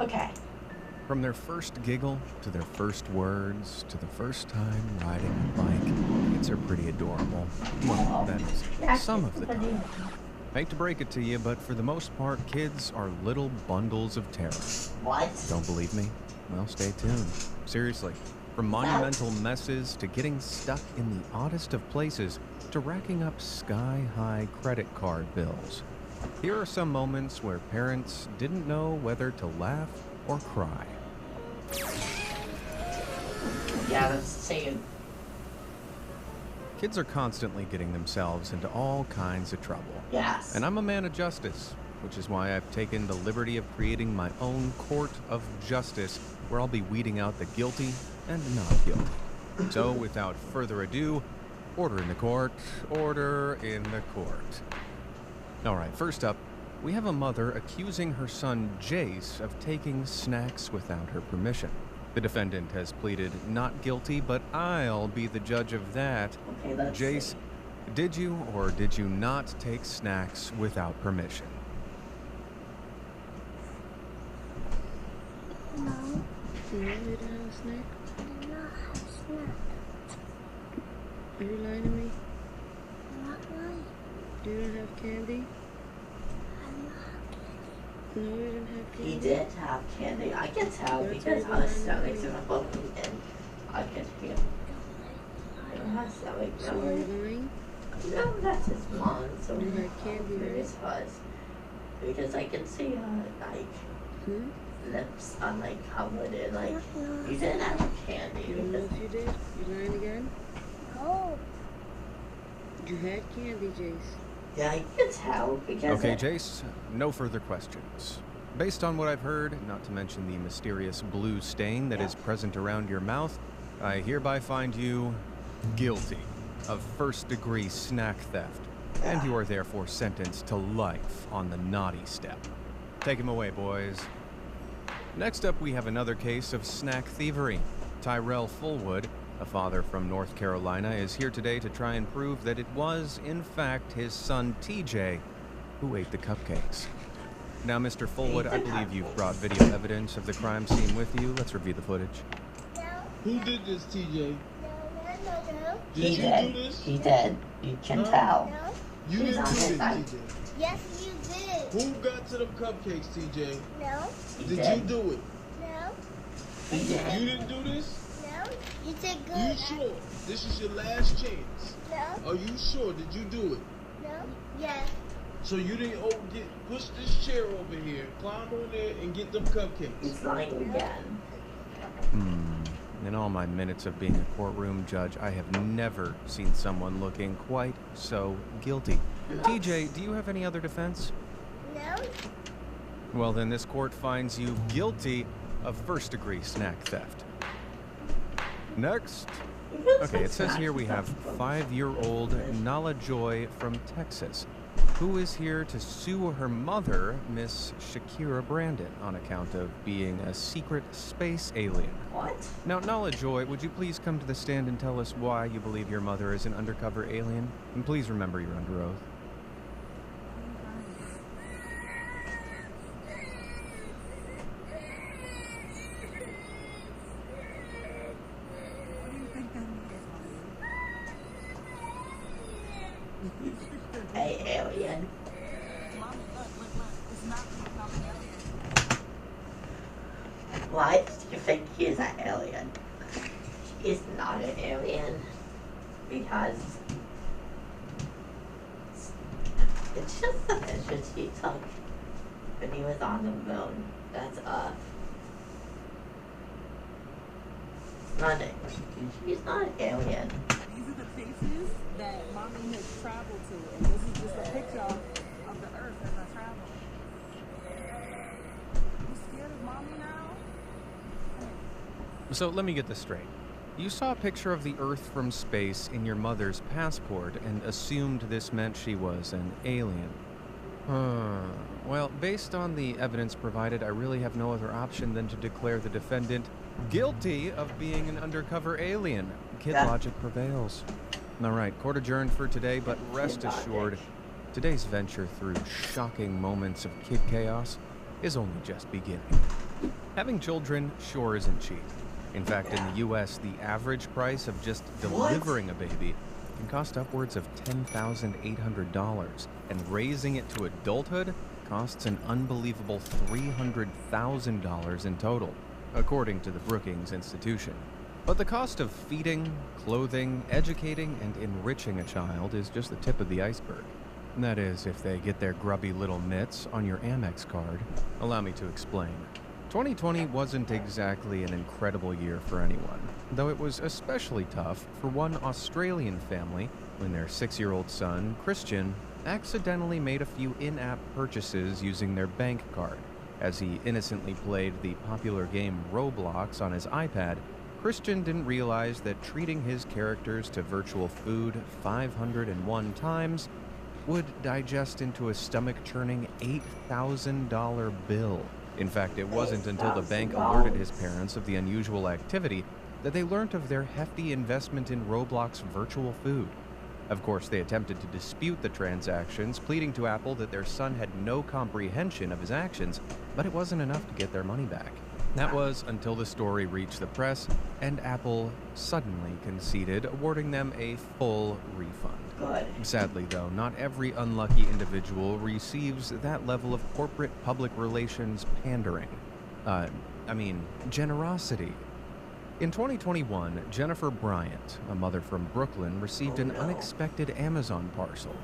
Okay. From their first giggle, to their first words, to the first time riding a bike, kids are pretty adorable. Well, that is, Yeah, some kids of the are pretty. time. Hate to break it to you, but for the most part, kids are little bundles of terror. What? Don't believe me? Well, stay tuned. Seriously. From monumental messes to getting stuck in the oddest of places to racking up sky-high credit card bills. Here are some moments where parents didn't know whether to laugh or cry. Yeah, that's same. Kids are constantly getting themselves into all kinds of trouble. Yes. And I'm a man of justice, which is why I've taken the liberty of creating my own court of justice where I'll be weeding out the guilty and not guilty. So, without further ado, order in the court, order in the court. All right, first up, we have a mother accusing her son Jace of taking snacks without her permission. The defendant has pleaded not guilty, but I'll be the judge of that. Okay, let's Jace, see. did you or did you not take snacks without permission? No. No, you didn't have a snack? I did not have snack. Are you lying to me? I'm not lying. You didn't have candy? I'm not kidding. No, you didn't have candy. He did have candy. I can tell That's because what her I'm stomach's saying. in a bubble and I can feel her stomach So are you growing. lying? No, that's his mom. So You had candy, where right? is hers? Because I can see her like Hmm? lips are like covered in like No. you didn't have candy You don't know because if you did? You lying again? No. You had candy, Jace. yeah, I can tell because Okay, Jace, no further questions. Based on what I've heard, not to mention the mysterious blue stain that is present around your mouth, I hereby find you guilty of first-degree snack theft, and you are therefore sentenced to life on the naughty step. Take him away, boys. Next up, we have another case of snack thievery. Tyrell Fullwood, a father from North Carolina, is here today to try and prove that it was, in fact, his son TJ who ate the cupcakes. Now, Mr. Fullwood, I believe you've brought video evidence of the crime scene with you. Let's review the footage. No. Who did this, TJ? No. No. Did he you did. do this? He did. You can No. tell. No. You He's didn't on do his this, side. TJ. Yes, you did. Who got to them cupcakes, TJ? No. He Did did. you do it? No. He You did. didn't do this? No. You did good. You sure? This is your last chance. No. Are you sure? Did you do it? No. Yes. So you didn't push this chair over here, climb on there, and get them cupcakes. He's lying again. In all my minutes of being a courtroom judge, I have never seen someone looking quite so guilty. TJ, do you have any other defense? No. Well, then this court finds you guilty of first-degree snack theft. Next. Okay, it says here we have 5-year-old Nala Joy from Texas, who is here to sue her mother, Miss Shakira Brandon, on account of being a secret space alien. What? Now, Nala Joy, would you please come to the stand and tell us why you believe your mother is an undercover alien? And please remember you're under oath. Hey, alien. Why do you think he's an alien? He's not an alien. Because it's just the pictures he took when he was on the moon. That's Earth. He's not an alien. These are the places that mommy has traveled to, and this is just a picture of the earth as I travel. You scared of mommy now? So let me get this straight. You saw a picture of the Earth from space in your mother's passport and assumed this meant she was an alien. Well, based on the evidence provided, I really have no other option than to declare the defendant guilty of being an undercover alien. Kid logic prevails. All right, court adjourned for today, but rest assured, today's venture through shocking moments of kid chaos is only just beginning. Having children sure isn't cheap. In fact, in the US, the average price of just delivering a baby can cost upwards of $10,800, and raising it to adulthood costs an unbelievable $300,000 in total, according to the Brookings Institution. But the cost of feeding, clothing, educating, and enriching a child is just the tip of the iceberg. That is, if they get their grubby little mitts on your Amex card. Allow me to explain. 2020 wasn't exactly an incredible year for anyone, though it was especially tough for one Australian family when their 6-year-old son, Christian, accidentally made a few in-app purchases using their bank card. As he innocently played the popular game Roblox on his iPad, Christian didn't realize that treating his characters to virtual food 501 times would digest into a stomach-churning $8,000 bill. In fact, it wasn't until the bank alerted his parents of the unusual activity that they learned of their hefty investment in Roblox virtual food. Of course, they attempted to dispute the transactions, pleading to Apple that their son had no comprehension of his actions, but it wasn't enough to get their money back. That was until the story reached the press, and Apple suddenly conceded, awarding them a full refund. Good. Sadly, though, not every unlucky individual receives that level of corporate public relations pandering. Generosity. In 2021, Jennifer Bryant, a mother from Brooklyn, received an unexpected Amazon parcel.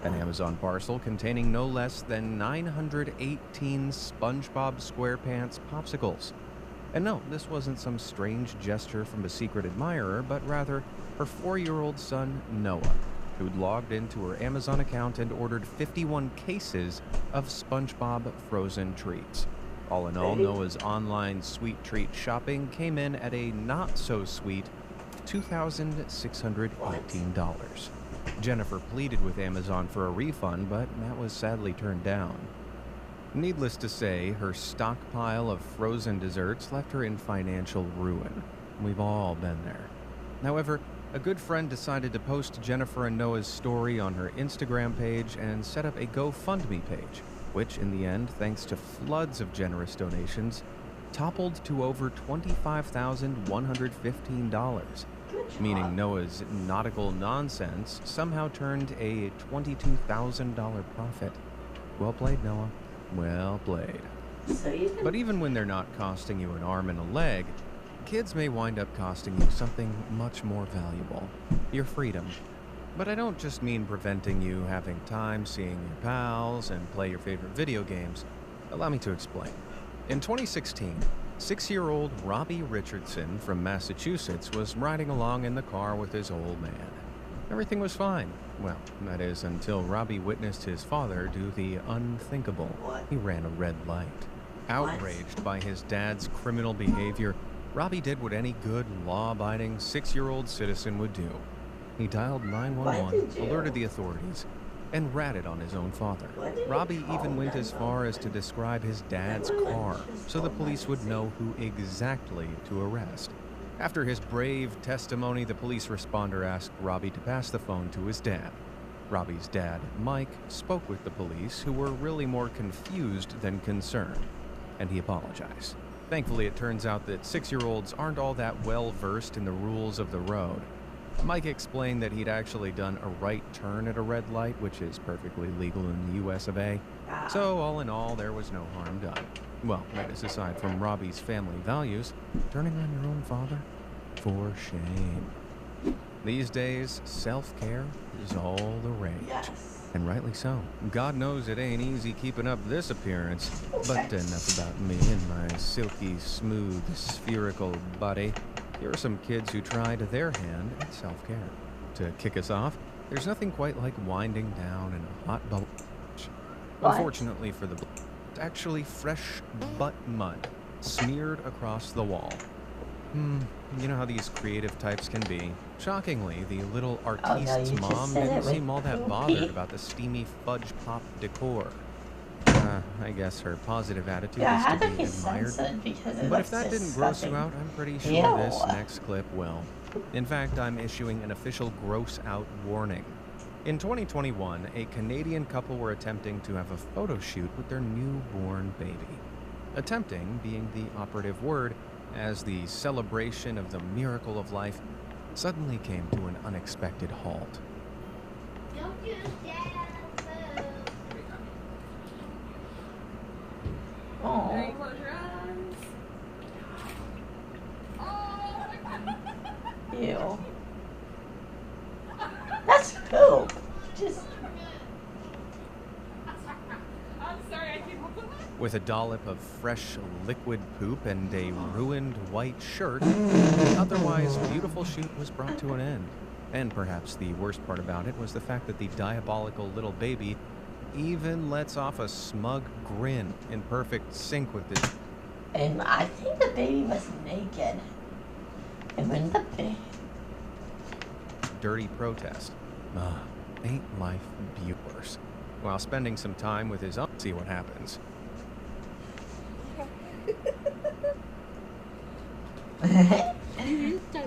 An Amazon parcel containing no less than 918 SpongeBob SquarePants popsicles. And no, this wasn't some strange gesture from a secret admirer, but rather her 4-year-old son, Noah, who'd logged into her Amazon account and ordered 51 cases of SpongeBob frozen treats. All in all, Noah's online sweet treat shopping came in at a not-so-sweet $2,618. Jennifer pleaded with Amazon for a refund, but that was sadly turned down. Needless to say, her stockpile of frozen desserts left her in financial ruin. We've all been there. However, a good friend decided to post Jennifer and Noah's story on her Instagram page and set up a GoFundMe page, which in the end, thanks to floods of generous donations, toppled to over $25,115, meaning Noah's nautical nonsense somehow turned a $22,000 profit. Well played, Noah. Well played. But even when they're not costing you an arm and a leg, kids may wind up costing you something much more valuable: your freedom. But I don't just mean preventing you having time seeing your pals and play your favorite video games. Allow me to explain. In 2016, 6-year-old Robbie Richardson from Massachusetts was riding along in the car with his old man. Everything was fine. Well, that is, until Robbie witnessed his father do the unthinkable. He ran a red light. Outraged by his dad's criminal behavior, Robbie did what any good, law-abiding 6-year-old citizen would do. He dialed 911, alerted the authorities, and ratted on his own father. Robbie even went as far as to describe his dad's car, so the police would know who exactly to arrest. After his brave testimony, the police responder asked Robbie to pass the phone to his dad. Robbie's dad, Mike, spoke with the police, who were really more confused than concerned, and he apologized. Thankfully, it turns out that 6-year-olds aren't all that well versed in the rules of the road. Mike explained that he'd actually done a right turn at a red light, which is perfectly legal in the US of A. So, all in all, there was no harm done. Well, that is aside from Robbie's family values, turning on your own father? For shame. These days, self-care is all the rage. Yes. And rightly so. God knows it ain't easy keeping up this appearance. But enough about me and my silky, smooth, spherical body. Here are some kids who tried their hand at self-care. To kick us off, there's nothing quite like winding down in a hot bowl. Unfortunately for the it's actually fresh butt mud smeared across the wall. You know how these creative types can be. Shockingly, the little artiste's mom didn't seem all that bothered about the steamy fudge pop decor. I guess her positive attitude is to be admired. But if that didn't gross you out, I'm pretty sure this next clip will. In fact, I'm issuing an official gross out warning. In 2021, a Canadian couple were attempting to have a photo shoot with their newborn baby. Attempting being the operative word, as the celebration of the miracle of life suddenly came to an unexpected halt. Don't use that. Oh, Close your eyes. Oh my god. ew. That's poop. Just I'm sorry, I keep looking. With a dollop of fresh liquid poop and a ruined white shirt, the otherwise beautiful shoot was brought to an end. And perhaps the worst part about it was the fact that the diabolical little baby even lets off a smug grin in perfect sync with this. And I think the baby was naked. And when the baby... Dirty protest. Ain't life viewers? While spending some time with his see what happens.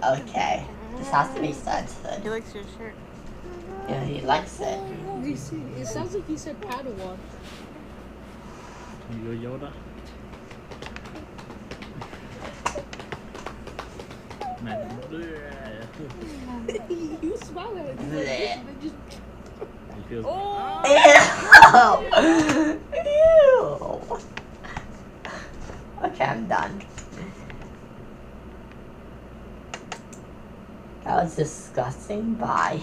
Okay, this has to be censored. He likes your shirt. Yeah, he likes it. You see, it sounds like you said Padawan. You're Yoda. Man, You smile at it. Bleh. it feels Ew! Ew! Okay, I'm done. That was disgusting. Bye.